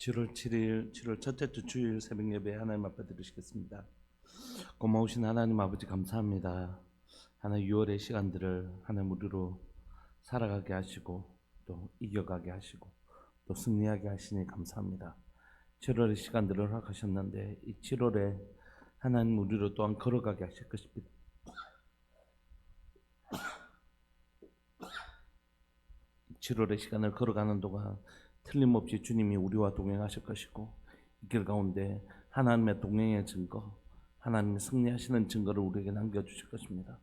7월 7일, 7월 첫째 주 주일 새벽 예배 하나님 앞에 드리시겠습니다. 고마우신 하나님 아버지 감사합니다. 하나님 6월의 시간들을 하나님 우리로 살아가게 하시고 또 이겨가게 하시고 또 승리하게 하시니 감사합니다. 7월의 시간들을 허락하셨는데 이 7월에 하나님 우리로 또한 걸어가게 하실 것입니다. 7월의 시간을 걸어가는 동안 틀림없이 주님이 우리와 동행하실 것이고 이 길 가운데 하나님의 동행의 증거, 하나님의 승리하시는 증거를 우리에게 남겨주실 것입니다.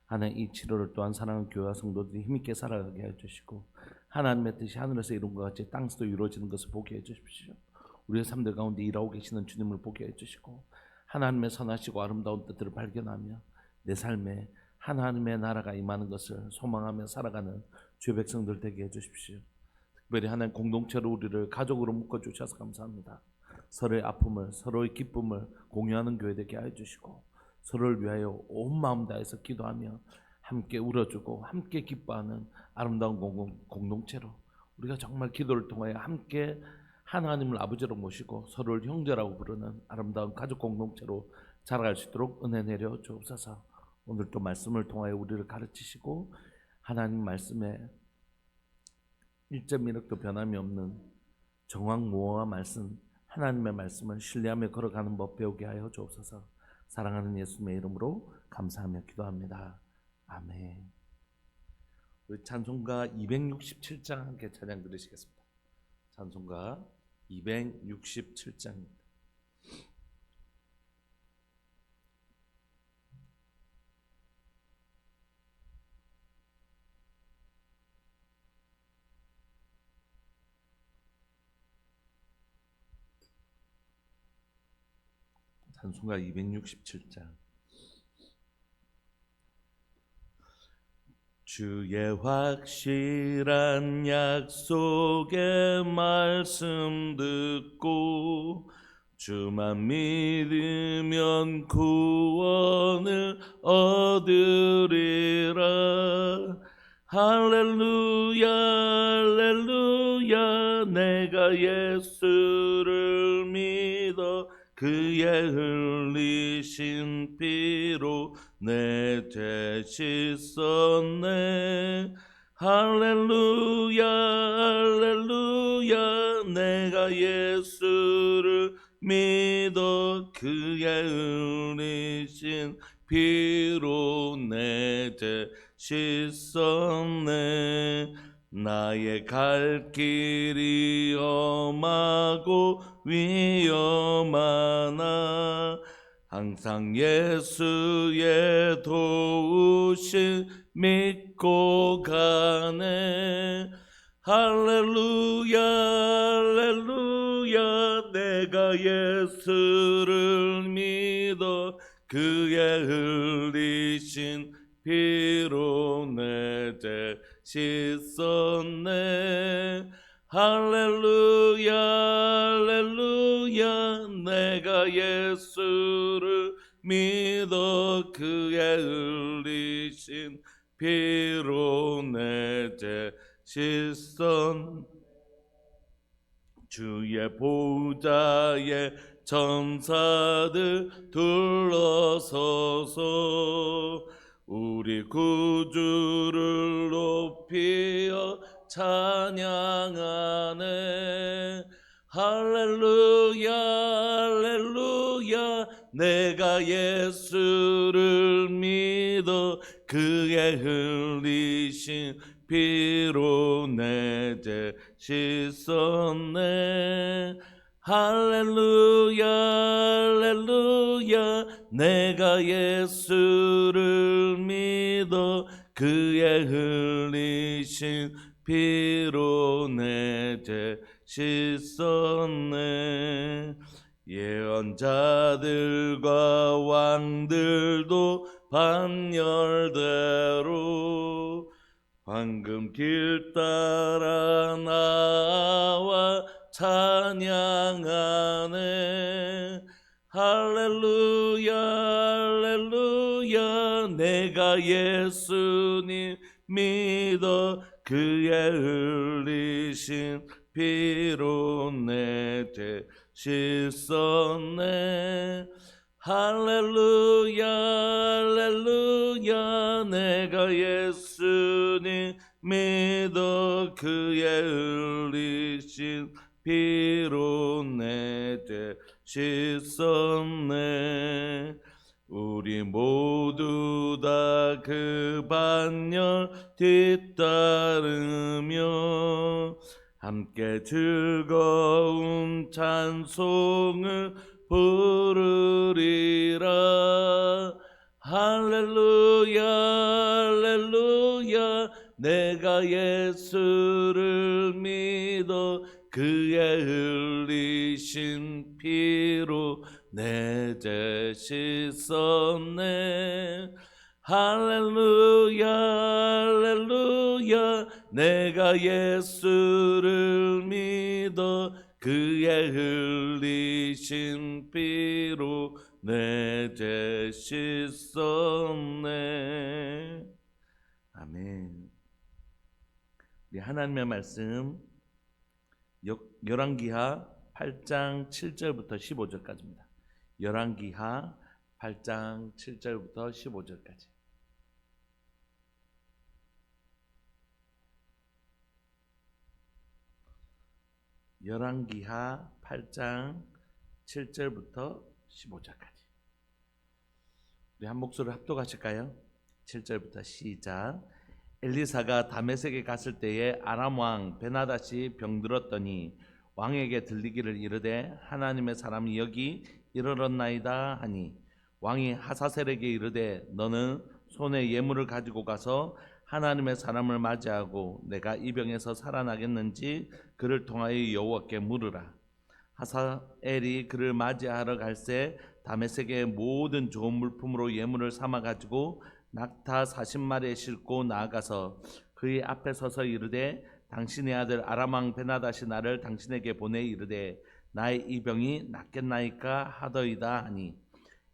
하나님 이 7월을 또한 사랑하는 교회와 성도들이 힘있게 살아가게 해주시고 하나님의 뜻이 하늘에서 이룬 것 같이 땅에서도 이루어지는 것을 보게 해주십시오. 우리의 삶들 가운데 일하고 계시는 주님을 보게 해주시고 하나님의 선하시고 아름다운 뜻들을 발견하며 내 삶에 하나님의 나라가 임하는 것을 소망하며 살아가는 주의 백성들 되게 해주십시오. 특별히 하나님 공동체로 우리를 가족으로 묶어주셔서 감사합니다. 서로의 아픔을 서로의 기쁨을 공유하는 교회 되게 해주시고 서로를 위하여 온 마음 다해서 기도하며 함께 울어주고 함께 기뻐하는 아름다운 공동체로 우리가 정말 기도를 통하여 함께 하나님을 아버지로 모시고 서로를 형제라고 부르는 아름다운 가족 공동체로 자라갈 수 있도록 은혜 내려 주옵소서. 오늘도 말씀을 통하여 우리를 가르치시고 하나님 말씀에 1.1획도 변함이 없는 정확무어와 말씀 하나님의 말씀을 신뢰하며 걸어가는 법 배우게 하여 주옵소서. 사랑하는 예수님의 이름으로 감사하며 기도합니다. 아멘. 우리 찬송가 267장 함께 찬양 드리시겠습니다. 찬송가 267장입니다. 찬송가 267장. 주의 확실한 약속의 말씀 듣고 주만 믿으면 구원을 얻으리라. 할렐루야 할렐루야 내가 예수를 믿어 그의 흘리신 피로 내 죄 씻었네. 할렐루야 할렐루야 내가 예수를 믿어 그의 흘리신 피로 내 죄 씻었네. 나의 갈 길이 험하고 위험하나 항상 예수의 도우심 믿고 가네. 할렐루야 할렐루야 내가 예수를 믿어 그의 흘리신 피로 내 죄 씻었네. 할렐루야 할렐루야 내가 예수를 믿어 그의 흘리신 피로 내 죄 씻었네. 주의 보좌에 천사들 둘러서서 우리 구주를 높이어 찬양하네. 할렐루야 할렐루야 내가 예수를 믿어 그의 흘리신 피로 내 죄 씻었네. 할렐루야 할렐루야 내가 예수를 믿어 그의 흘리신 피로 내 죄 씻었네. 예언자들과 왕들도 반열대로 황금 길 따라 나와 찬양하네. 할렐루야 할렐루야 내가 예수님 믿어 그의 흘리신 피로 내 죄 씻었네. 할렐루야 할렐루야 내가 예수님 믿어 그의 흘리신 피로 내 죄 씻었네. 우리 모두 다 그 반열 뒤따르며 함께 즐거운 찬송을 부르리라. 할렐루야 할렐루야 내가 예수를 믿어 그의 흘리신 피로 내 죄 씻었네. 할렐루야 할렐루야 내가 예수를 믿어 그의 흘리신 피로 내 죄 씻었네. 아멘. 우리 하나님의 말씀 열왕기하 8장 7절부터 15절까지입니다. 열왕기하 8장 7절부터 15절까지. 열왕기하 8장 7절부터 15절까지. 우리 한 목소리로 합독하실까요? 7절부터 시작. 엘리사가 다메섹에 갔을 때에 아람 왕 베나닷이 병들었더니 왕에게 들리기를 이르되 하나님의 사람이 여기 이르렀나이다 하니 왕이 하사셀에게 이르되 너는 손에 예물을 가지고 가서 하나님의 사람을 맞이하고 내가 이 병에서 살아나겠는지 그를 통하여 여호와께 물으라. 하사엘이 그를 맞이하러 갈새 다메섹의 모든 좋은 물품으로 예물을 삼아 가지고 낙타 40마리에 싣고 나아가서 그의 앞에 서서 이르되 당신의 아들 아람 왕 베나닷이 나를 당신에게 보내 이르되 나의 이 병이 낫겠나이까 하더이다 하니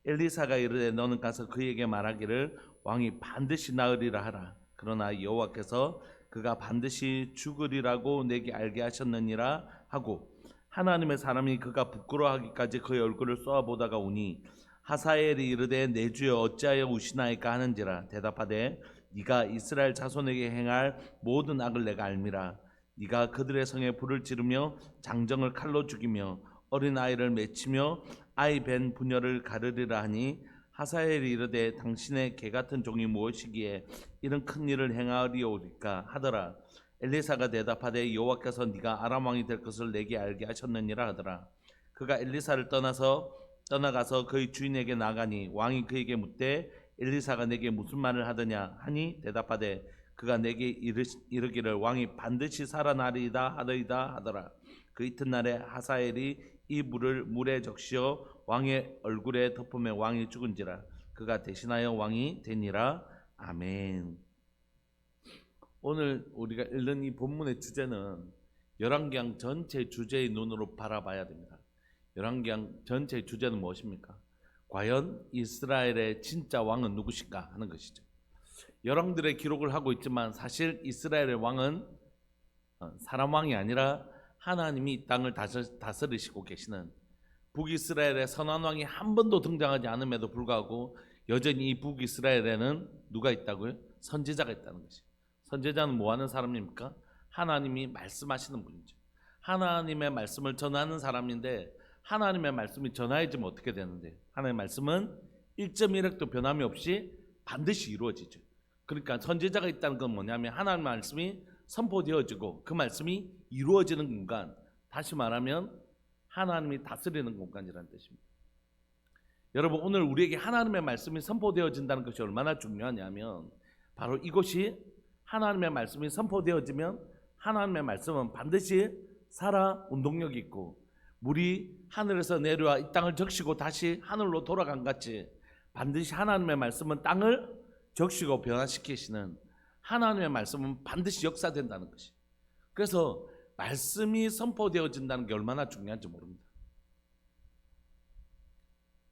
엘리사가 이르되 너는 가서 그에게 말하기를 왕이 반드시 나으리라 하라. 그러나 여호와께서 그가 반드시 죽으리라고 내게 알게 하셨느니라 하고 하나님의 사람이 그가 부끄러워하기까지 그의 얼굴을 쏘아보다가 오니 하사엘이 이르되 내 주여 어찌하여 우시나이까 하는지라. 대답하되 네가 이스라엘 자손에게 행할 모든 악을 내가 알미라. 네가 그들의 성에 불을 지르며 장정을 칼로 죽이며 어린아이를 맺히며 아이 벤 부녀를 가르리라 하니 하사엘이 이르되 당신의 개같은 종이 무엇이기에 이런 큰 일을 행하리오리까 하더라. 엘리사가 대답하되 여호와께서 네가 아람 왕이 될 것을 내게 알게 하셨느니라 하더라. 그가 엘리사를 떠나가서 그의 주인에게 나가니 왕이 그에게 묻되 엘리사가 내게 무슨 말을 하더냐 하니 대답하되 그가 내게 이르기를 왕이 반드시 살아나리이다 하더이다 하더라. 그 이튿날에 하사엘이 이 물을 물에 적시어 왕의 얼굴에 덮으며 왕이 죽은지라. 그가 대신하여 왕이 되니라. 아멘. 오늘 우리가 읽는 이 본문의 주제는 열왕기상 전체 주제의 눈으로 바라봐야 됩니다. 열왕기상 전체의 주제는 무엇입니까? 과연 이스라엘의 진짜 왕은 누구신가 하는 것이죠. 열왕들의 기록을 하고 있지만 사실 이스라엘의 왕은 사람 왕이 아니라 하나님이 이 땅을 다스리시고 계시는 북이스라엘의 선한 왕이 한 번도 등장하지 않음에도 불구하고 여전히 이 북이스라엘에는 누가 있다고요? 선지자가 있다는 것이죠. 선지자는 뭐 하는 사람입니까? 하나님이 말씀하시는 분이죠. 하나님의 말씀을 전하는 사람인데 하나님의 말씀이 전하여지면 어떻게 되는데 하나님의 말씀은 1.1획도 변함이 없이 반드시 이루어지죠. 그러니까 선지자가 있다는 건 뭐냐면 하나님의 말씀이 선포되어지고 그 말씀이 이루어지는 공간, 다시 말하면 하나님이 다스리는 공간이라는 뜻입니다. 여러분 오늘 우리에게 하나님의 말씀이 선포되어진다는 것이 얼마나 중요하냐면 바로 이것이 하나님의 말씀이 선포되어지면 하나님의 말씀은 반드시 살아 운동력이 있고 물이 하늘에서 내려와 이 땅을 적시고 다시 하늘로 돌아간 같이 반드시 하나님의 말씀은 땅을 적시고 변화시키시는 하나님의 말씀은 반드시 역사된다는 것이. 그래서 말씀이 선포되어진다는 게 얼마나 중요한지 모릅니다.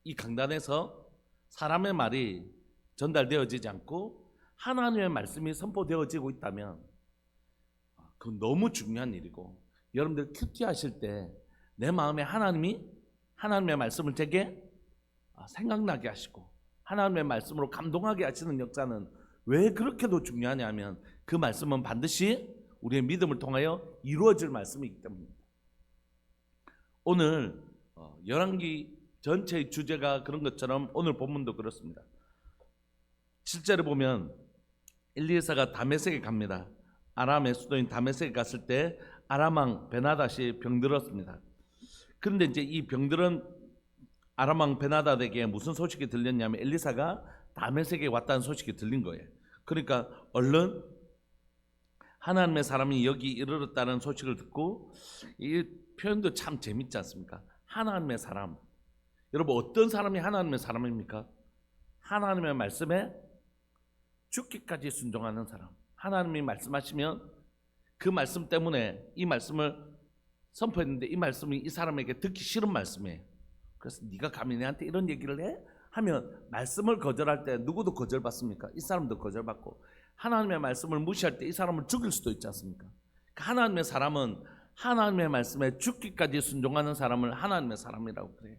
이 강단에서 사람의 말이 전달되어지지 않고 하나님의 말씀이 선포되어지고 있다면 그건 너무 중요한 일이고 여러분들 큐티 하실 때 내 마음에 하나님의 말씀을 제게 생각나게 하시고 하나님의 말씀으로 감동하게 하시는 역사는 왜 그렇게도 중요하냐면 그 말씀은 반드시 우리의 믿음을 통하여 이루어질 말씀이기 때문입니다. 오늘 열왕기 전체의 주제가 그런 것처럼 오늘 본문도 그렇습니다. 실제로 보면 엘리에사가 다메섹에 갑니다. 아람의 수도인 다메섹에 갔을 때 아람 왕 베나닷이 병들었습니다. 그런데 이제 이 병들은 아람 왕 베나닷에게 무슨 소식이 들렸냐면 엘리사가 다메섹에 왔다는 소식이 들린 거예요. 그러니까 얼른 하나님의 사람이 여기 이르렀다는 소식을 듣고, 이 표현도 참 재밌지 않습니까? 하나님의 사람. 여러분, 어떤 사람이 하나님의 사람입니까? 하나님의 말씀에 죽기까지 순종하는 사람. 하나님이 말씀하시면 그 말씀 때문에 이 말씀을 선포했는데 이 말씀이 이 사람에게 듣기 싫은 말씀이에요. 그래서 네가 감히 내한테 이런 얘기를 해? 하면 말씀을 거절할 때 누구도 거절받습니까? 이 사람도 거절받고, 하나님의 말씀을 무시할 때 이 사람을 죽일 수도 있지 않습니까? 하나님의 사람은 하나님의 말씀에 죽기까지 순종하는 사람을 하나님의 사람이라고 그래요.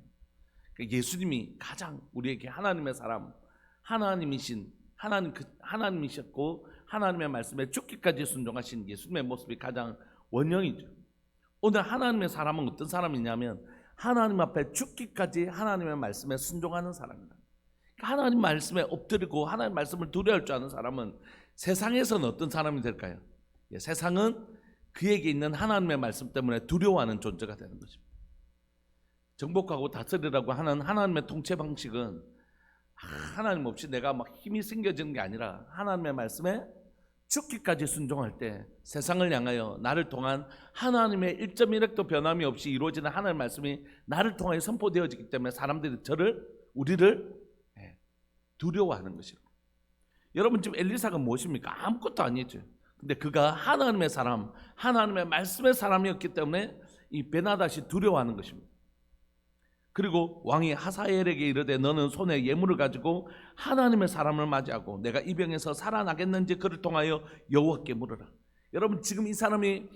예수님이 가장 우리에게 하나님의 사람, 하나님이셨고 하나님의 말씀에 죽기까지 순종하신 예수님의 모습이 가장 원형이죠. 오늘 하나님의 사람은 어떤 사람이냐면 하나님 앞에 죽기까지 하나님의 말씀에 순종하는 사람이다. 하나님 말씀에 엎드리고 하나님 말씀을 두려워할 줄 아는 사람은 세상에서는 어떤 사람이 될까요? 세상은 그에게 있는 하나님의 말씀 때문에 두려워하는 존재가 되는 것입니다. 정복하고 다스리라고 하는 하나님의 통치 방식은 하나님 없이 내가 막 힘이 생겨지는 게 아니라 하나님의 말씀에 죽기까지 순종할 때 세상을 향하여 나를 통한 하나님의 1.1획도 변함이 없이 이루어지는 하나님의 말씀이 나를 통하여 선포되어지기 때문에 사람들이 우리를 두려워하는 것이고, 여러분 지금 엘리사가 무엇입니까? 아무것도 아니죠. 근데 그가 하나님의 사람, 하나님의 말씀의 사람이었기 때문에 이 베나닷이 두려워하는 것입니다. 그리고 왕이 하사엘에게 이르되 너는 손에 예물을 가지고 하나님의 사람을 맞이하고 내가 이 병에서 살아나겠는지 그를 통하여 여호와께 물으라. 여러분 지금 이 사람이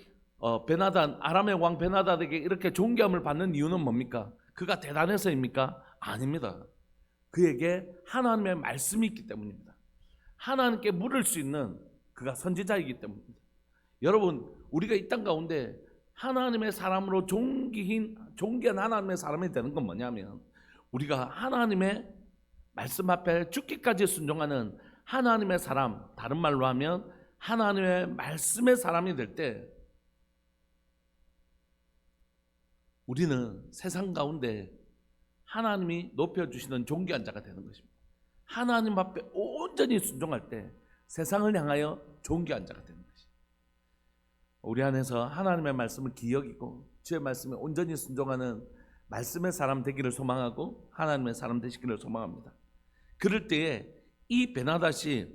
아람의 왕 베나닷에게 이렇게 존귀함을 받는 이유는 뭡니까? 그가 대단해서입니까? 아닙니다. 그에게 하나님의 말씀이 있기 때문입니다. 하나님께 물을 수 있는 그가 선지자이기 때문입니다. 여러분 우리가 이 땅 가운데 하나님의 사람으로 존귀한 하나님의 사람이 되는 건 뭐냐면 우리가 하나님의 말씀 앞에 죽기까지 순종하는 하나님의 사람, 다른 말로 하면 하나님의 말씀의 사람이 될 때 우리는 세상 가운데 하나님이 높여주시는 존귀한 자가 되는 것입니다. 하나님 앞에 온전히 순종할 때 세상을 향하여 존귀한 자가 되는 것입니다. 우리 안에서 하나님의 말씀을 기억이고 주의 말씀에 온전히 순종하는 말씀의 사람 되기를 소망하고 하나님의 사람 되시기를 소망합니다. 그럴 때에 이 베나닷이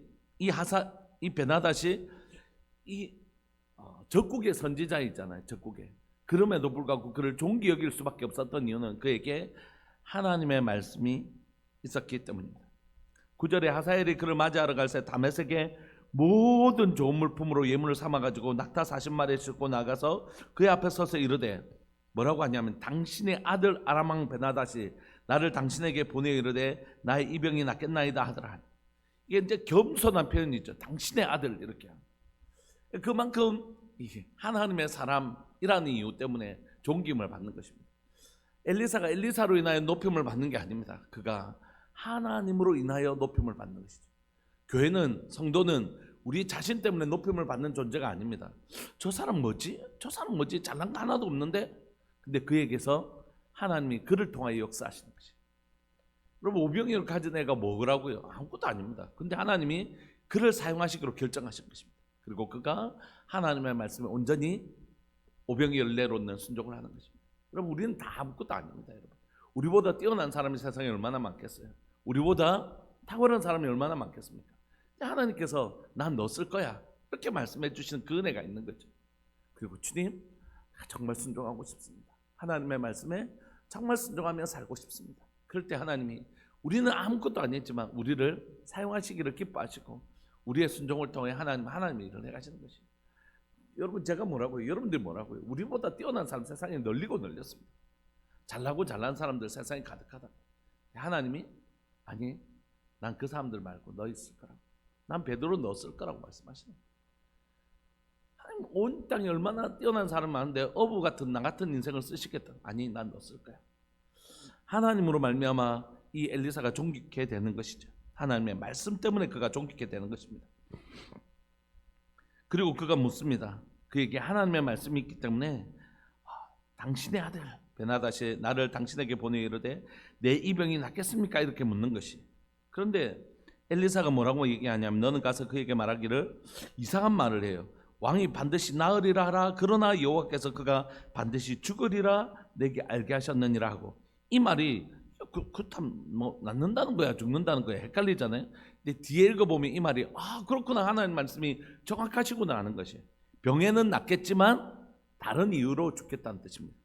적국의 선지자이잖아요. 적국에. 그럼에도 불구하고 그를 존귀 여길 수밖에 없었던 이유는 그에게 하나님의 말씀이 있었기 때문입니다. 9절에 하사엘이 그를 맞이하러 갈 새 다메섹에 모든 좋은 물품으로 예물을 삼아가지고 낙타 40마리를 싣고 나가서 그의 앞에 서서 이르되, 뭐라고 하냐면 당신의 아들 아람 왕 베나닷이 나를 당신에게 보내 이르되 나의 이 병이 낫겠나이다 하더라. 이게 이제 겸손한 표현이죠. 당신의 아들 이렇게. 그만큼 하나님의 사람이라는 이유 때문에 존귀임을 받는 것입니다. 엘리사가 엘리사로 인하여 높임을 받는 게 아닙니다. 그가 하나님으로 인하여 높임을 받는 것이죠. 교회는, 성도는 우리 자신 때문에 높임을 받는 존재가 아닙니다. 저 사람 뭐지? 잘난 거 하나도 없는데? 근데 그에게서 하나님이 그를 통하여 역사하시는 것이에요. 여러분 오병이어를 가진 애가 뭐라고요? 아무것도 아닙니다. 근데 하나님이 그를 사용하시기로 결정하신 것입니다. 그리고 그가 하나님의 말씀에 온전히 오병이어를 내놓는 순종을 하는 것입니다. 여러분 우리는 다 아무것도 아닙니다. 여러분 우리보다 뛰어난 사람이 세상에 얼마나 많겠어요? 우리보다 탁월한 사람이 얼마나 많겠습니까? 하나님께서 난 너 쓸 거야 이렇게 말씀해 주시는 그 은혜가 있는 거죠. 그리고 주님 정말 순종하고 싶습니다. 하나님의 말씀에 정말 순종하며 살고 싶습니다. 그럴 때 하나님이 우리는 아무것도 아니었지만 우리를 사용하시기를 기뻐하시고 우리의 순종을 통해 하나님의 일을 해가시는 것입니다. 여러분 제가 뭐라고요? 여러분들이 뭐라고요? 우리보다 뛰어난 사람 세상에 널리고 널렸습니다. 잘나고 잘난 사람들 세상에 가득하다. 하나님이 아니 난 그 사람들 말고 너 있을 거라고. 난 베드로 너 쓸 거라고 말씀하시는 거예요. 하나님 온 땅에 얼마나 뛰어난 사람 많은데 어부 같은 나 같은 인생을 쓰시겠다. 아니 난 너 쓸 거야. 하나님으로 말미암아 이 엘리사가 존귀케 되는 것이죠. 하나님의 말씀 때문에 그가 존귀케 되는 것입니다. 그리고 그가 묻습니다. 그에게 하나님의 말씀이 있기 때문에 당신의 아들 베나다시 나를 당신에게 보내 이르되 내 이 병이 낫겠습니까? 이렇게 묻는 것이. 그런데 엘리사가 뭐라고 얘기하냐면 너는 가서 그에게 말하기를 이상한 말을 해요. 왕이 반드시 나으리라 하라. 그러나 여호와께서 그가 반드시 죽으리라 내게 알게 하셨느니라 하고, 이 말이 그렇다면 뭐 낫는다는 거야 죽는다는 거야 헷갈리잖아요. 근데 뒤에 읽어보면 이 말이 그렇구나 하나님 말씀이 정확하시구나 하는 것이, 병에는 낫겠지만 다른 이유로 죽겠다는 뜻입니다.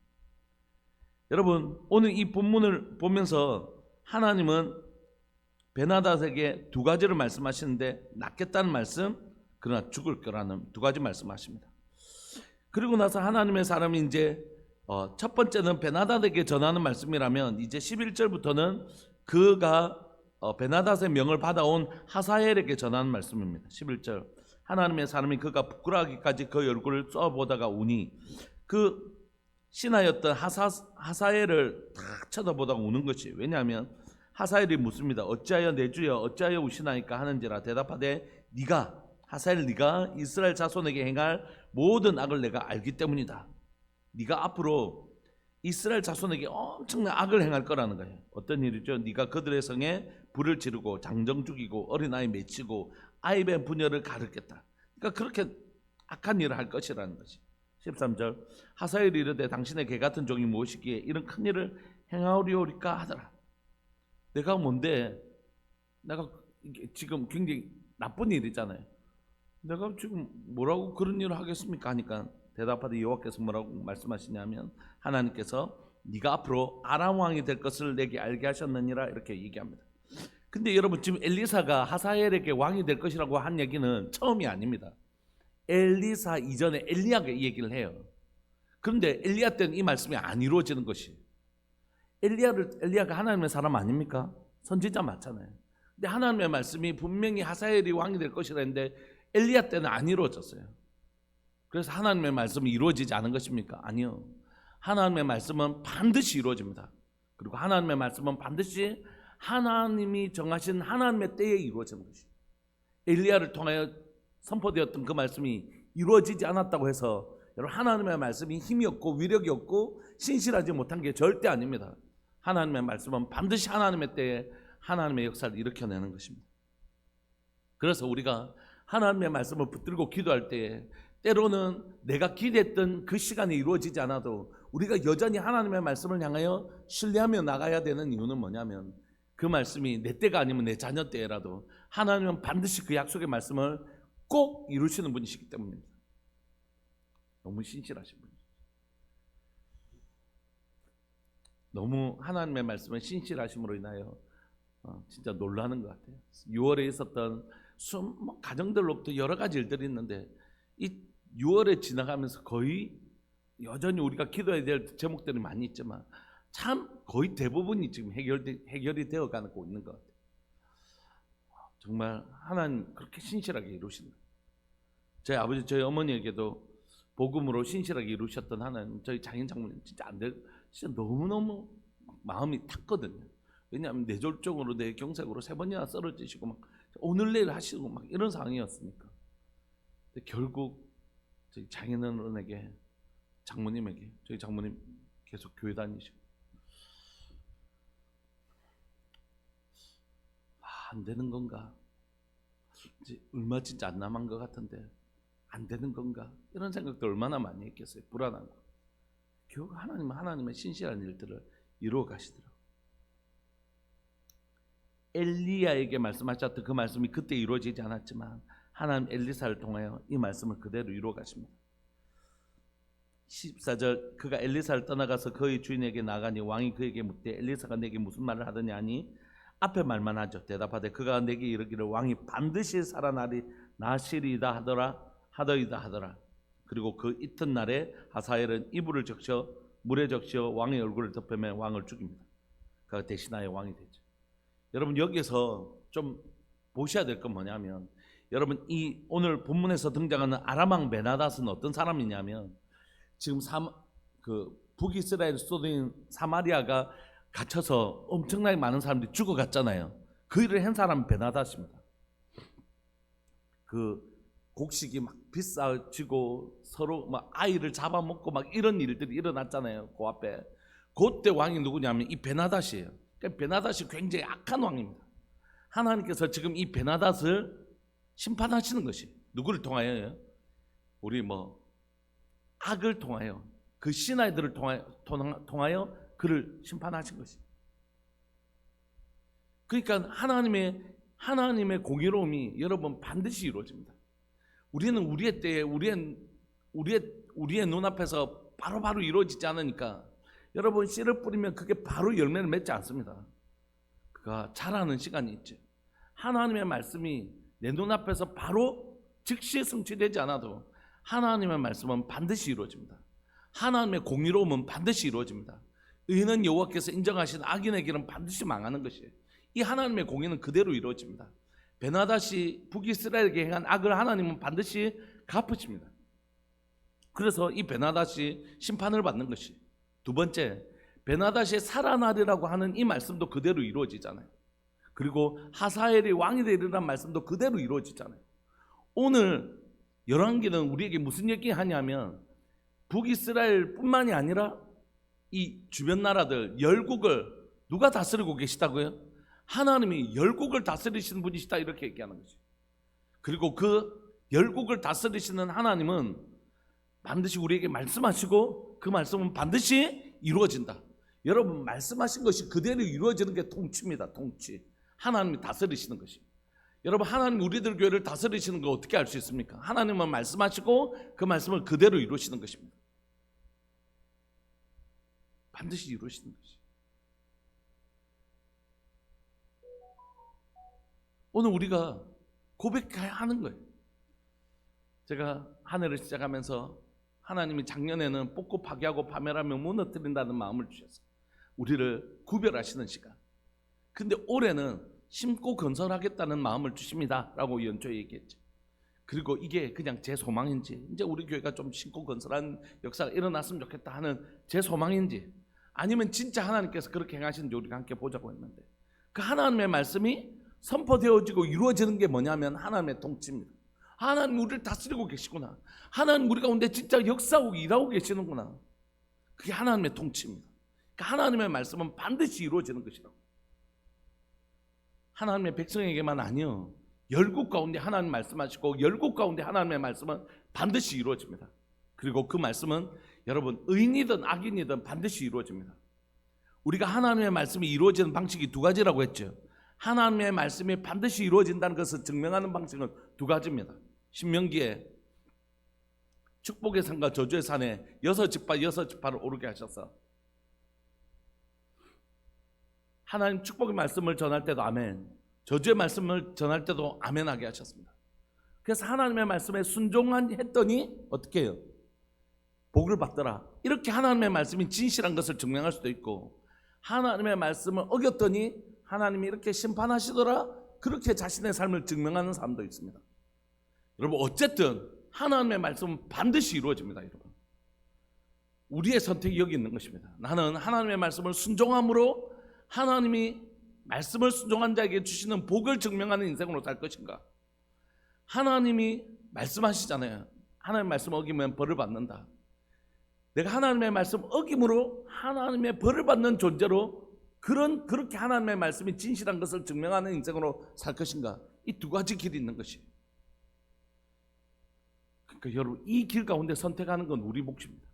여러분 오늘 이 본문을 보면서 하나님은 베나닷에게 두 가지를 말씀하시는데 낫겠다는 말씀, 그러나 죽을 거라는 두 가지 말씀하십니다. 그리고 나서 하나님의 사람이 이제 첫 번째는 베나닷에게 전하는 말씀이라면, 이제 11절부터는 그가 베나닷의 명을 받아온 하사엘에게 전하는 말씀입니다. 11절 하나님의 사람이 그가 부끄러워하기까지 그 얼굴을 쏘아보다가 우니, 그 신하였던 하사엘을 탁 쳐다보다가 우는 것이. 왜냐하면 하사엘이 묻습니다. 어찌하여 내 주여 어찌하여 우시나이까 하는지라. 대답하되 네가 하사엘 네가 이스라엘 자손에게 행할 모든 악을 내가 알기 때문이다. 네가 앞으로 이스라엘 자손에게 엄청난 악을 행할 거라는 거예요. 어떤 일이죠? 네가 그들의 성에 불을 지르고 장정 죽이고 어린아이 맺히고 아이의 부녀를 가르겠다. 그러니까 그렇게 악한 일을 할 것이라는 것이. 13절 하사엘이 이르되 당신의 개 같은 종이 무엇이기에 이런 큰 일을 행하오리오리까 하더라. 내가 뭔데, 내가 지금 굉장히 나쁜 일이잖아요. 내가 지금 뭐라고 그런 일을 하겠습니까 하니까 대답하되 여호와께서 뭐라고 말씀하시냐면 하나님께서 네가 앞으로 아람 왕이 될 것을 내게 알게 하셨느니라 이렇게 얘기합니다. 근데 여러분 지금 엘리사가 하사엘에게 왕이 될 것이라고 한 얘기는 처음이 아닙니다. 엘리사 이전에 엘리야가 이 얘기를 해요. 그런데 엘리야 때는 이 말씀이 안 이루어지는 것이. 엘리야가 하나님의 사람 아닙니까? 선지자 맞잖아요. 근데 하나님의 말씀이 분명히 하사엘이 왕이 될 것이라 했는데 엘리야 때는 안 이루어졌어요. 그래서 하나님의 말씀이 이루어지지 않은 것입니까? 아니요. 하나님의 말씀은 반드시 이루어집니다. 그리고 하나님의 말씀은 반드시 하나님이 정하신 하나님의 때에 이루어지는 것이. 엘리야를 통하여 선포되었던 그 말씀이 이루어지지 않았다고 해서 여러분 하나님의 말씀이 힘이 없고 위력이 없고 신실하지 못한 게 절대 아닙니다. 하나님의 말씀은 반드시 하나님의 때에 하나님의 역사를 일으켜내는 것입니다. 그래서 우리가 하나님의 말씀을 붙들고 기도할 때에 때로는 내가 기대했던 그 시간이 이루어지지 않아도 우리가 여전히 하나님의 말씀을 향하여 신뢰하며 나가야 되는 이유는 뭐냐면, 그 말씀이 내 때가 아니면 내 자녀 때라도 하나님은 반드시 그 약속의 말씀을 꼭 이루시는 분이시기 때문입니다. 너무 신실하신 분이죠. 너무 하나님의 말씀은 신실하심으로 인하여 진짜 놀라는 것 같아요. 6월에 있었던 가정들로부터 여러 가지 일들이 있는데 이 6월에 지나가면서 거의 여전히 우리가 기도해야 될 제목들이 많이 있지만 참 거의 대부분이 지금 해결이 되어가고 있는 것 같아요. 정말 하나님 그렇게 신실하게 이루신다. 저희 아버지 저희 어머니에게도 복음으로 신실하게 이루셨던 하나님, 저희 장인 장모님 진짜 진짜 너무너무 마음이 탔거든요. 왜냐하면 뇌졸중으로 뇌경색으로 3번이나 쓰러지시고 막 오늘 내일 하시고 막 이런 상황이었으니까. 근데 결국 저희 장인어른에게 장모님에게, 저희 장모님 계속 교회 다니시고 안 되는 건가? 이제 얼마 진짜 안 남은 것 같은데 안 되는 건가? 이런 생각도 얼마나 많이 했겠어요. 불안하고. 결국 하나님은 하나님의 신실한 일들을 이루어 가시더라고요. 엘리야에게 말씀하셨던 그 말씀이 그때 이루어지지 않았지만 하나님 엘리사를 통하여 이 말씀을 그대로 이루어 가십니다. 14절 그가 엘리사를 떠나가서 그의 주인에게 나가니 왕이 그에게 묻되 엘리사가 내게 무슨 말을 하더냐 하니 앞에 말만 하죠. 대답하되 그가 내게 이르기를 왕이 반드시 살아나시리이다 하더이다 하더라. 그리고 그 이튿날에 하사엘은 이불을 적셔 물에 적셔 왕의 얼굴을 덮으며 왕을 죽입니다. 그가 대신하여 왕이 되죠. 여러분 여기서 좀 보셔야 될 건 뭐냐면, 여러분 이 오늘 본문에서 등장하는 아람 왕 베나닷은 어떤 사람이냐면, 지금 북이스라엘 수도인 사마리아가 갇혀서 엄청나게 많은 사람들이 죽어갔잖아요. 그 일을 한 사람은 베나닷입니다. 그 곡식이 막 비싸지고 서로 막 아이를 잡아먹고 막 이런 일들이 일어났잖아요. 그 앞에. 그때 왕이 누구냐면 이 베나닷이에요. 그러니까 베나닷이 굉장히 악한 왕입니다. 하나님께서 지금 이 베나닷을 심판하시는 것이 누구를 통하여요? 우리 악을 통하여, 그 신하들을 통하여 그를 심판하신 것이. 그러니까 하나님의 공의로움이 여러분 반드시 이루어집니다. 우리는 우리의 때에 우리의 눈앞에서 바로바로 이루어지지 않으니까, 여러분 씨를 뿌리면 그게 바로 열매를 맺지 않습니다. 그가 자라는 시간이 있죠. 하나님의 말씀이 내 눈앞에서 바로 즉시 성취되지 않아도 하나님의 말씀은 반드시 이루어집니다. 하나님의 공의로움은 반드시 이루어집니다. 의인은 여호와께서 인정하신 악인의 길은 반드시 망하는 것이에요. 이 하나님의 공의는 그대로 이루어집니다. 베나닷이 북이스라엘에게 행한 악을 하나님은 반드시 갚으십니다. 그래서 이 베나닷이 심판을 받는 것이. 두 번째, 베나닷이 살아나리라고 하는 이 말씀도 그대로 이루어지잖아요. 그리고 하사엘이 왕이 되리라는 말씀도 그대로 이루어지잖아요. 오늘 열왕기는 우리에게 무슨 얘기하냐면, 북이스라엘 뿐만이 아니라 이 주변 나라들 열국을 누가 다스리고 계시다고요? 하나님이 열국을 다스리시는 분이시다, 이렇게 얘기하는 거죠. 그리고 그 열국을 다스리시는 하나님은 반드시 우리에게 말씀하시고 그 말씀은 반드시 이루어진다. 여러분 말씀하신 것이 그대로 이루어지는 게 통치입니다. 통치. 하나님이 다스리시는 것이. 여러분 하나님 우리들 교회를 다스리시는 거 어떻게 알 수 있습니까? 하나님은 말씀하시고 그 말씀을 그대로 이루시는 것입니다. 반드시 이루시는 것이. 오늘 우리가 고백해야 하는 거예요. 제가 한 해를 시작하면서 하나님이 작년에는 뽑고 파괴하고 파멸하며 무너뜨린다는 마음을 주셨어요. 우리를 구별하시는 시간. 근데 올해는 심고 건설하겠다는 마음을 주십니다 라고 연초에 얘기했죠. 그리고 이게 그냥 제 소망인지, 이제 우리 교회가 좀 심고 건설한 역사가 일어났으면 좋겠다 하는 제 소망인지, 아니면 진짜 하나님께서 그렇게 행하시는지 우리가 함께 보자고 했는데, 그 하나님의 말씀이 선포되어지고 이루어지는 게 뭐냐면 하나님의 통치입니다. 하나님 우리를 다스리고 계시구나. 하나님 우리 가운데 진짜 역사하고 일하고 계시는구나. 그게 하나님의 통치입니다. 그러니까 하나님의 말씀은 반드시 이루어지는 것이라고. 하나님의 백성에게만 아니요, 열국 가운데 하나님 말씀하시고 열국 가운데 하나님의 말씀은 반드시 이루어집니다. 그리고 그 말씀은 여러분 의인이든 악인이든 반드시 이루어집니다. 우리가 하나님의 말씀이 이루어지는 방식이 두 가지라고 했죠. 하나님의 말씀이 반드시 이루어진다는 것을 증명하는 방식은 두 가지입니다. 신명기에 축복의 산과 저주의 산에 6지파를 오르게 하셔서 하나님 축복의 말씀을 전할 때도 아멘, 저주의 말씀을 전할 때도 아멘하게 하셨습니다. 그래서 하나님의 말씀에 순종했더니 어떻게 해요? 복을 받더라. 이렇게 하나님의 말씀이 진실한 것을 증명할 수도 있고, 하나님의 말씀을 어겼더니 하나님이 이렇게 심판하시더라, 그렇게 자신의 삶을 증명하는 사람도 있습니다. 여러분 어쨌든 하나님의 말씀은 반드시 이루어집니다. 여러분 우리의 선택이 여기 있는 것입니다. 나는 하나님의 말씀을 순종함으로 하나님이 말씀을 순종한 자에게 주시는 복을 증명하는 인생으로 살 것인가? 하나님이 말씀하시잖아요. 하나님의 말씀 어기면 벌을 받는다. 내가 하나님의 말씀 어김으로 하나님의 벌을 받는 존재로 그렇게 하나님의 말씀이 진실한 것을 증명하는 인생으로 살 것인가? 이 두 가지 길이 있는 것이. 그러니까 여러분 이 길 가운데 선택하는 건 우리 몫입니다.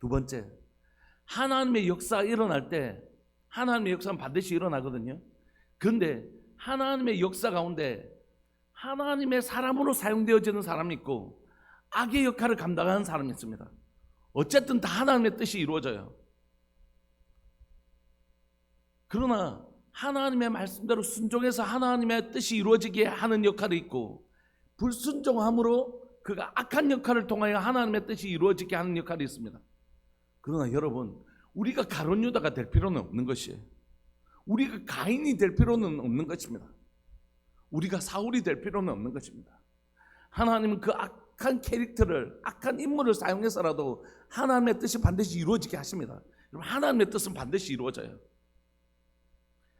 두 번째, 하나님의 역사가 일어날 때 하나님의 역사는 반드시 일어나거든요. 그런데 하나님의 역사 가운데 하나님의 사람으로 사용되어지는 사람이 있고 악의 역할을 감당하는 사람이 있습니다. 어쨌든 다 하나님의 뜻이 이루어져요. 그러나 하나님의 말씀대로 순종해서 하나님의 뜻이 이루어지게 하는 역할이 있고, 불순종함으로 그가 악한 역할을 통하여 하나님의 뜻이 이루어지게 하는 역할이 있습니다. 그러나 여러분, 우리가 가룟 유다가 될 필요는 없는 것이에요. 우리가 가인이 될 필요는 없는 것입니다. 우리가 사울이 될 필요는 없는 것입니다. 하나님은 그 악한 캐릭터를, 악한 인물을 사용해서라도 하나님의 뜻이 반드시 이루어지게 하십니다. 여러분, 하나님의 뜻은 반드시 이루어져요.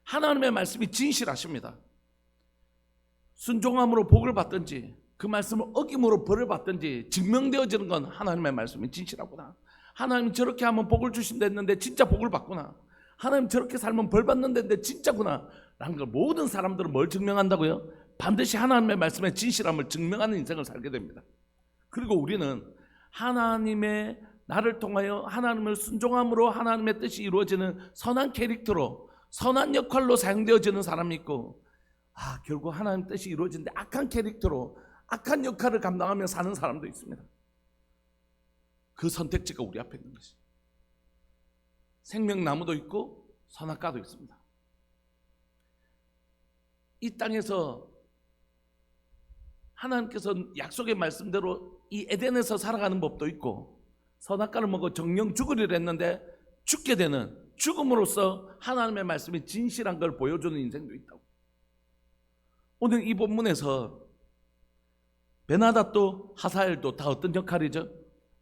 하나님의 말씀이 진실하십니다. 순종함으로 복을 받든지 그 말씀을 어김으로 벌을 받든지 증명되어지는 건 하나님의 말씀이 진실하구나. 하나님 저렇게 하면 복을 주신다 했는데 진짜 복을 받구나. 하나님 저렇게 살면 벌 받는다는데 진짜구나 라는 걸 모든 사람들은 뭘 증명한다고요? 반드시 하나님의 말씀의 진실함을 증명하는 인생을 살게 됩니다. 그리고 우리는 하나님의 나를 통하여 하나님을 순종함으로 하나님의 뜻이 이루어지는 선한 캐릭터로, 선한 역할로 사용되어지는 사람이 있고, 결국 하나님의 뜻이 이루어지는데 악한 캐릭터로 악한 역할을 감당하며 사는 사람도 있습니다. 그 선택지가 우리 앞에 있는 것이죠. 생명나무도 있고 선악과도 있습니다. 이 땅에서 하나님께서 약속의 말씀대로 이 에덴에서 살아가는 법도 있고, 선악과를 먹어 정령 죽으리라 했는데 죽게 되는, 죽음으로써 하나님의 말씀이 진실한 걸 보여주는 인생도 있다고. 오늘 이 본문에서 베나닷도 하사엘도 다 어떤 역할이죠?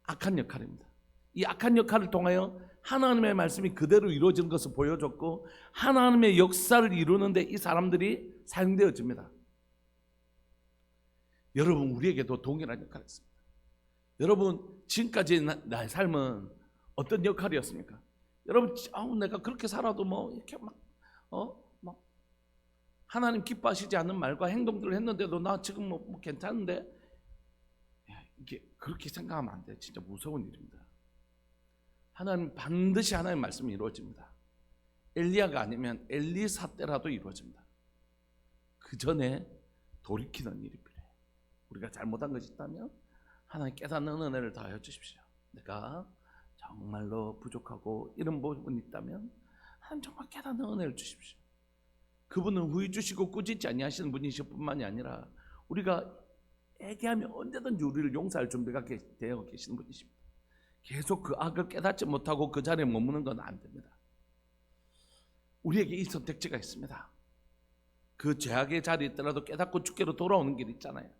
악한 역할입니다. 이 악한 역할을 통하여 하나님의 말씀이 그대로 이루어지는 것을 보여줬고, 하나님의 역사를 이루는데 이 사람들이 사용되어집니다. 여러분, 우리에게도 동일한 역할이 있습니다. 여러분, 지금까지 나의 삶은 어떤 역할이었습니까? 여러분, 내가 그렇게 살아도 이렇게 하나님 기뻐하시지 않는 말과 행동들을 했는데도 나 지금 괜찮은데, 이게 그렇게 생각하면 안 돼. 진짜 무서운 일입니다. 하나님 반드시 하나님의 말씀이 이루어집니다. 엘리야가 아니면 엘리사 때라도 이루어집니다. 그 전에 돌이키는 일이 필요해요. 우리가 잘못한 것이 있다면 하나님 깨닫는 은혜를 다하여 주십시오. 내가 정말로 부족하고 이런 부분이 있다면 하나님 정말 깨닫는 은혜를 주십시오. 그분은 후회 주시고 꾸짖지 아니하시는 분이실 뿐만이 아니라 우리가 애기하면 언제든지 우리를 용서할 준비가 되어 계시는 분이십니다. 계속 그 악을 깨닫지 못하고 그 자리에 머무는 건 안 됩니다. 우리에게 이 선택지가 있습니다. 그 죄악의 자리에 있더라도 깨닫고 주께로 돌아오는 길이 있잖아요.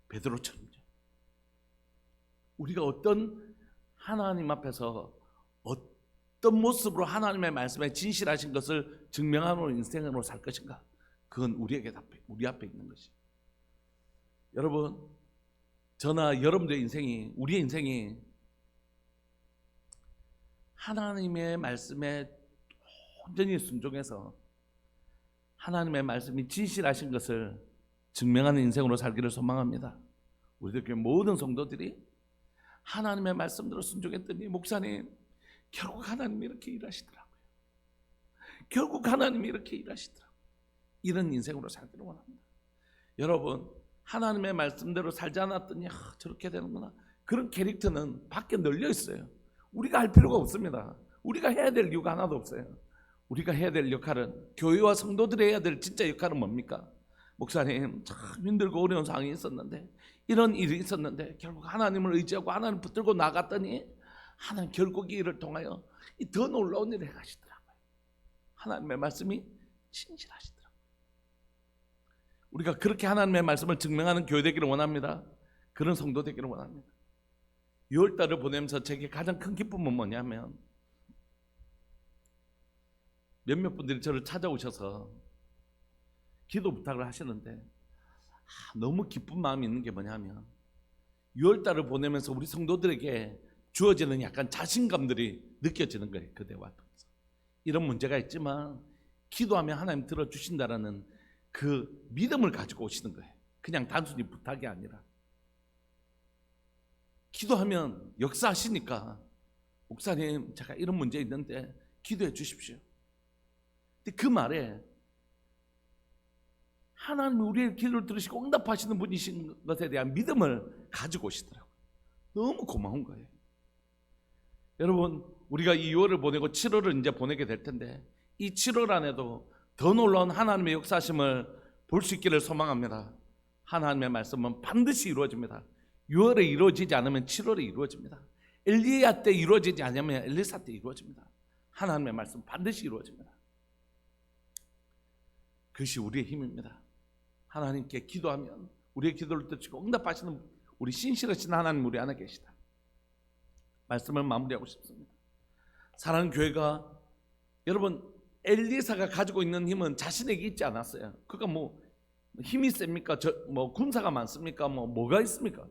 베드로처럼요. 우리가 어떤 하나님 앞에서 어떤 모습으로 하나님의 말씀에 진실하신 것을 증명하는 인생으로 살 것인가? 그건 우리 앞에 있는 것이. 여러분, 저나 여러분들의 인생이, 우리의 인생이 하나님의 말씀에 온전히 순종해서 하나님의 말씀이 진실하신 것을 증명하는 인생으로 살기를 소망합니다. 우리들 교회 모든 성도들이 하나님의 말씀대로 순종했더니, 목사님, 결국 하나님이 이렇게 일하시더라고요. 결국 하나님이 이렇게 일하시더라고요. 이런 인생으로 살기를 원합니다. 여러분, 하나님의 말씀대로 살지 않았더니 저렇게 되는구나. 그런 캐릭터는 밖에 널려 있어요. 우리가 할 필요가 없습니다. 우리가 해야 될 이유가 하나도 없어요. 우리가 해야 될 역할은, 교회와 성도들이 해야 될 진짜 역할은 뭡니까? 목사님, 참 힘들고 어려운 상황이 있었는데, 이런 일이 있었는데 결국 하나님을 의지하고 하나님을 붙들고 나갔더니 하나님 결국 이 일을 통하여 이 더 놀라운 일을 행하시더라고요. 하나님의 말씀이 진실하시더라고요. 우리가 그렇게 하나님의 말씀을 증명하는 교회 되기를 원합니다. 그런 성도 되기를 원합니다. 6월달을 보내면서 제게 가장 큰 기쁨은 뭐냐면, 몇몇 분들이 저를 찾아오셔서 기도 부탁을 하시는데, 너무 기쁜 마음이 있는 게 뭐냐면, 6월달을 보내면서 우리 성도들에게 주어지는 약간 자신감들이 느껴지는 거예요. 그대와 통해서 이런 문제가 있지만 기도하면 하나님 들어주신다라는 그 믿음을 가지고 오시는 거예요. 그냥 단순히 부탁이 아니라, 기도하면 역사하시니까, 목사님 제가 이런 문제 있는데 기도해 주십시오. 근데 그 말에 하나님이 우리의 기도를 들으시고 응답하시는 분이신 것에 대한 믿음을 가지고 오시더라고요. 너무 고마운 거예요. 여러분, 우리가 이 6월을 보내고 7월을 이제 보내게 될 텐데, 이 7월 안에도 더 놀라운 하나님의 역사하심을 볼 수 있기를 소망합니다. 하나님의 말씀은 반드시 이루어집니다. 6월에 이루어지지 않으면 7월에 이루어집니다. 엘리야 때 이루어지지 않으면 엘리사 때 이루어집니다. 하나님의 말씀 반드시 이루어집니다. 그것이 우리의 힘입니다. 하나님께 기도하면 우리의 기도를 듣고 응답하시는 우리 신실하신 하나님 우리 안에 계시다. 말씀을 마무리하고 싶습니다. 사랑하는 교회가, 여러분, 엘리사가 가지고 있는 힘은 자신에게 있지 않았어요. 그가 뭐 힘이 셉니까? 뭐 군사가 많습니까? 뭐가 있습니까?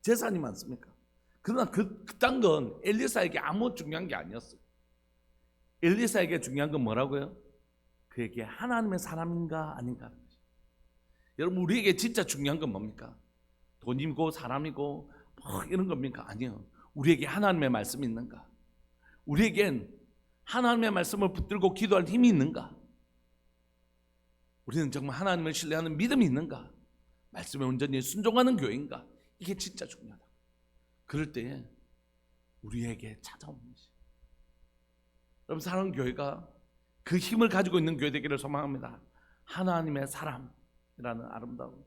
재산이 많습니까? 그러나 그딴 건 엘리사에게 아무 중요한 게 아니었어요. 엘리사에게 중요한 건 뭐라고요? 그에게 하나님의 사람인가 아닌가 하는 것이죠. 여러분, 우리에게 진짜 중요한 건 뭡니까? 돈이고 사람이고 뭐 이런 겁니까? 아니요. 우리에게 하나님의 말씀이 있는가? 우리에겐 하나님의 말씀을 붙들고 기도할 힘이 있는가? 우리는 정말 하나님을 신뢰하는 믿음이 있는가? 말씀에 온전히 순종하는 교회인가? 이게 진짜 중요하다. 그럴 때에 우리에게 찾아오는 것이, 여러분, 사랑하는 교회가 그 힘을 가지고 있는 교회 되기를 소망합니다. 하나님의 사람이라는 아름다움.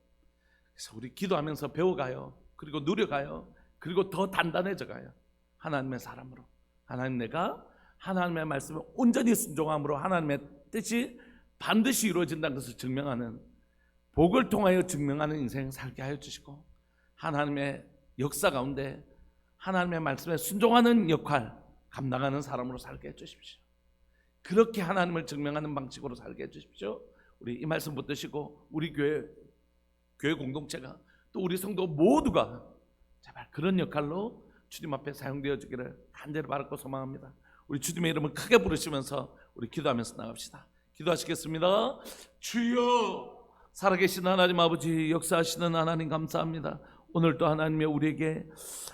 그래서 우리 기도하면서 배워가요. 그리고 누려가요. 그리고 더 단단해져가요. 하나님의 사람으로. 하나님, 내가 하나님의 말씀에 온전히 순종함으로 하나님의 뜻이 반드시 이루어진다는 것을 증명하는, 복을 통하여 증명하는 인생 살게 하여 주시고, 하나님의 역사 가운데 하나님의 말씀에 순종하는 역할 감당하는 사람으로 살게 해주십시오. 그렇게 하나님을 증명하는 방식으로 살게 해주십시오. 우리 이 말씀 붙드시고 우리 교회 공동체가, 또 우리 성도 모두가 제발 그런 역할로 주님 앞에 사용되어 주기를 간절히 바라고 소망합니다. 우리 주님의 이름을 크게 부르시면서 우리 기도하면서 나갑시다. 기도하시겠습니다. 주여, 살아계신 하나님 아버지, 역사하시는 하나님 감사합니다. 오늘도 하나님이 우리에게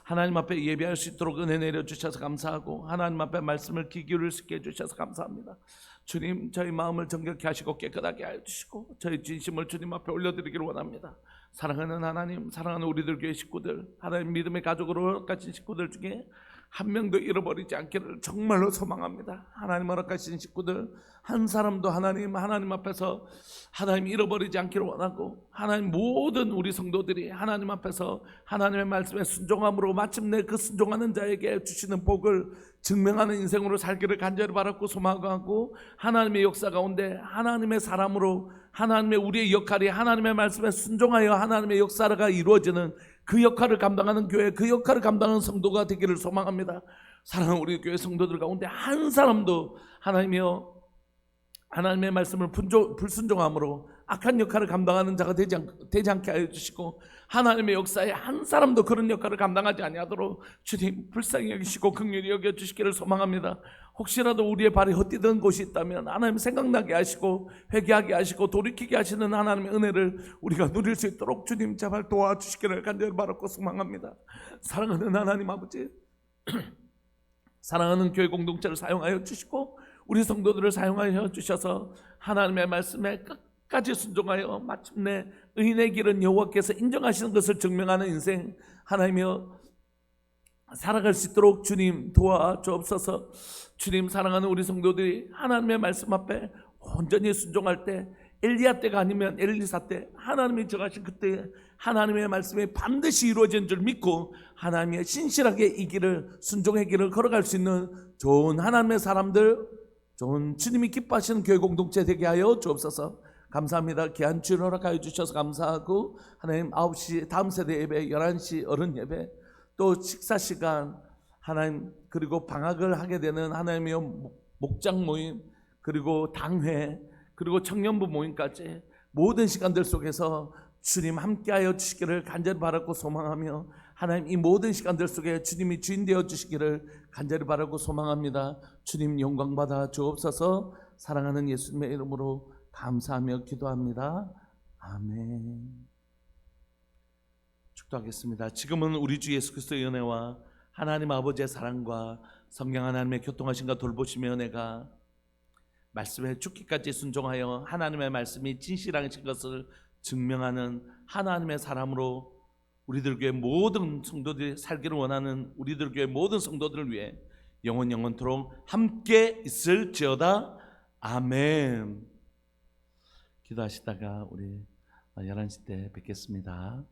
하나님 앞에 예배할 수 있도록 은혜 내려주셔서 감사하고, 하나님 앞에 말씀을 귀 기울일 수 있게 해주셔서 감사합니다. 주님, 저희 마음을 정결케 하시고 깨끗하게 해주시고 저희 진심을 주님 앞에 올려드리기를 원합니다. 사랑하는 하나님, 사랑하는 우리들 교회 식구들, 하나님 믿음의 가족으로 허락하신 식구들 중에 한 명도 잃어버리지 않기를 정말로 소망합니다. 하나님 허락하신 식구들 한 사람도 하나님 앞에서 하나님 잃어버리지 않기를 원하고, 하나님 모든 우리 성도들이 하나님 앞에서 하나님의 말씀에 순종함으로 마침내 그 순종하는 자에게 주시는 복을 증명하는 인생으로 살기를 간절히 바랐고 소망하고, 하나님의 역사 가운데 하나님의 사람으로 하나님의 우리의 역할이 하나님의 말씀에 순종하여 하나님의 역사가 이루어지는 그 역할을 감당하는 교회, 그 역할을 감당하는 성도가 되기를 소망합니다. 사랑하는 우리 교회 성도들 가운데 한 사람도 하나님이여 하나님의 말씀을 불순종함으로 악한 역할을 감당하는 자가 되지 않게 하여 주시고, 하나님의 역사에 한 사람도 그런 역할을 감당하지 아니하도록 주님 불쌍히 여기시고 긍휼히 여겨 주시기를 소망합니다. 혹시라도 우리의 발이 헛디든 곳이 있다면 하나님 생각나게 하시고 회개하게 하시고 돌이키게 하시는 하나님의 은혜를 우리가 누릴 수 있도록 주님 제발 도와주시기를 간절히 바라고 소망합니다. 사랑하는 하나님 아버지, 사랑하는 교회 공동체를 사용하여 주시고 우리 성도들을 사용하여 주셔서 하나님의 말씀에 끝까지 순종하여 마침내 의인의 길은 여호와께서 인정하시는 것을 증명하는 인생 하나님이여 살아갈 수 있도록 주님 도와주옵소서. 주님, 사랑하는 우리 성도들이 하나님의 말씀 앞에 온전히 순종할 때, 엘리야 때가 아니면 엘리사 때 하나님이 정하신 그때 하나님의 말씀이 반드시 이루어진 줄 믿고 하나님의 신실하게 이 길을, 순종의 길을 걸어갈 수 있는 좋은 하나님의 사람들, 좋은 주님이 기뻐하시는 교회 공동체 되게 하여 주옵소서. 감사합니다. 귀한 주일 허락하여 주셔서 감사하고, 하나님 9시 다음 세대 예배, 11시 어른 예배, 또 식사 시간 하나님, 그리고 방학을 하게 되는 하나님의 목장 모임, 그리고 당회, 그리고 청년부 모임까지 모든 시간들 속에서 주님 함께하여 주시기를 간절히 바라고 소망하며, 하나님 이 모든 시간들 속에 주님이 주인 되어 주시기를 간절히 바라고 소망합니다. 주님 영광 받아 주옵소서. 사랑하는 예수님의 이름으로 감사하며 기도합니다. 아멘. 축도하겠습니다. 지금은 우리 주 예수 그리스도의 은혜와 하나님 아버지의 사랑과 성령 하나님의 교통하심과 돌보심의 은혜가 말씀에 죽기까지 순종하여 하나님의 말씀이 진실하신 것을 증명하는 하나님의 사람으로 우리들 교회 모든 성도들이 살기를 원하는 우리들 교회 모든 성도들을 위해 영원토록 함께 있을지어다. 아멘. 기도하시다가 우리 11시 때 뵙겠습니다.